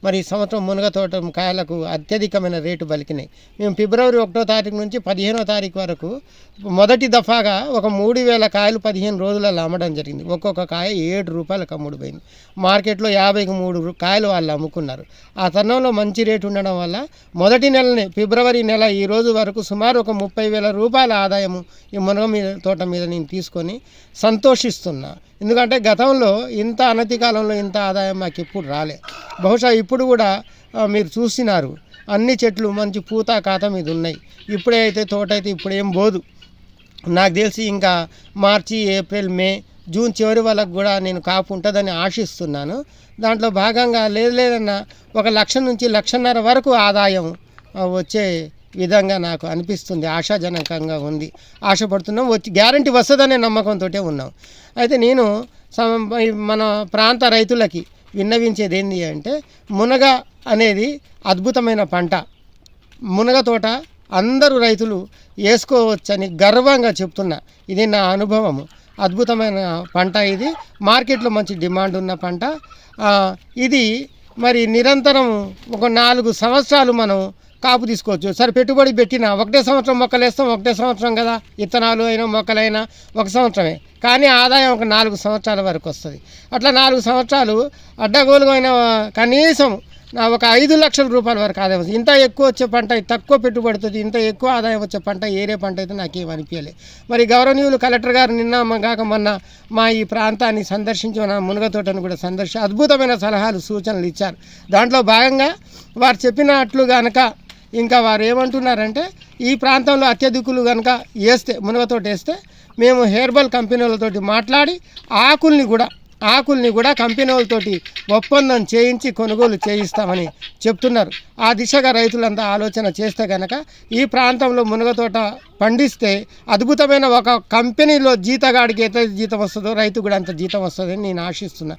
మరి ఈ సంవత్సరం మునగ తోట కాయలకు అత్యధికమైన రేటు పలికినాయి. మేము ఫిబ్రవరి 1వ తారీఖు నుంచి 15వ తారీఖు వరకు మొదటి దఫాగా ఒక 3,000 కాయలు 15 రోజులలో అమ్మడం జరిగింది. ఒక్కొక్క కాయ 7 రూపాయలకు అమ్ముడుపోయింది. మార్కెట్లో 53 కాయలు వాళ్ళు అమ్ముకున్నారు. ఆ తరుణంలో మంచి రేటు ఉండడం వల్ల మొదటి నెలనే ఫిబ్రవరి నెల ఈ రోజు వరకు సుమారు ఒక 30,000 రూపాయల ఆదాయము ఈ మునగ తోట మీద నేను తీసుకొని సంతోషిస్తున్నా. ఎందుకంటే గతంలో ఇంత అనతి కాలంలో ఇంత ఆదాయం మాకు ఎప్పుడు రాలే. బహుశా ఇప్పుడు కూడా మీరు చూసినారు, అన్ని చెట్లు మంచి పూత కాత మీద ఉన్నాయి. ఇప్పుడే అయితే తోట అయితే ఇప్పుడు ఏం పోదు. నాకు తెలిసి ఇంకా మార్చి, ఏప్రిల్, మే, జూన్ చివరి వరకు కూడా నేను కాపు ఉంటుందని ఆశిస్తున్నాను. దాంట్లో భాగంగా లేదన్నా 1 లక్ష నుంచి 1,50,000 వరకు ఆదాయం వచ్చే విధంగా నాకు అనిపిస్తుంది. ఆశాజనకంగా ఉంది. ఆశపడుతున్నాం, వచ్చి గ్యారంటీ వస్తుందనే నమ్మకంతో ఉన్నాం. అయితే నేను మన ప్రాంత రైతులకి విన్నవించేది ఏంటి అంటే, మునగ అనేది అద్భుతమైన పంట. మునగ తోట అందరూ రైతులు వేసుకోవచ్చని గర్వంగా చెప్తున్నా. ఇది నా అనుభవము. అద్భుతమైన పంట ఇది. మార్కెట్లో మంచి డిమాండ్ ఉన్న పంట ఇది. మరి నిరంతరం ఒక 4 సంవత్సరాలు మనం కాపు తీసుకోవచ్చు. సరే, పెట్టుబడి పెట్టినా ఒకటే సంవత్సరం మొక్కలు వేస్తాం, ఒకటే సంవత్సరం కదా, విత్తనాలు అయినా మొక్కలైనా ఒక సంవత్సరమే. కానీ ఆదాయం ఒక 4 సంవత్సరాల వరకు వస్తుంది. అట్లా 4 సంవత్సరాలు అడ్డగోలుగా అయినా కనీసం ఒక 5 లక్షల రూపాయల వరకు ఆదాయం వస్తుంది. ఇంత ఎక్కువ వచ్చే పంట, తక్కువ పెట్టుబడితో ఇంత ఎక్కువ ఆదాయం వచ్చే పంట ఏరే పంట అయితే నాకేం అనిపించలే. మరి గౌరవనీయులు కలెక్టర్ గారు నిన్న మొన్న మా ఈ ప్రాంతాన్ని సందర్శించి మన మునగ తోటను కూడా అద్భుతమైన సలహాలు సూచనలు ఇచ్చారు. దాంట్లో భాగంగా వారు చెప్పినట్లు కనుక ఇంకా వారు ఏమంటున్నారంటే, ఈ ప్రాంతంలో అత్యధికులు కనుక వేస్తే, మునగతోట వేస్తే మేము హెర్బల్ కంపెనీలతోటి మాట్లాడి ఆకుల్ని కూడా కంపెనీలతోటి ఒప్పందం చేయించి కొనుగోలు చేయిస్తామని చెప్తున్నారు. ఆ దిశగా రైతులంతా ఆలోచన చేస్తే కనుక ఈ ప్రాంతంలో మునగతోట పండిస్తే అద్భుతమైన ఒక కంపెనీలో జీతగాడికి ఎంత జీతం వస్తుందో రైతు కూడా అంత జీతం వస్తుందని నేను ఆశిస్తున్నాను.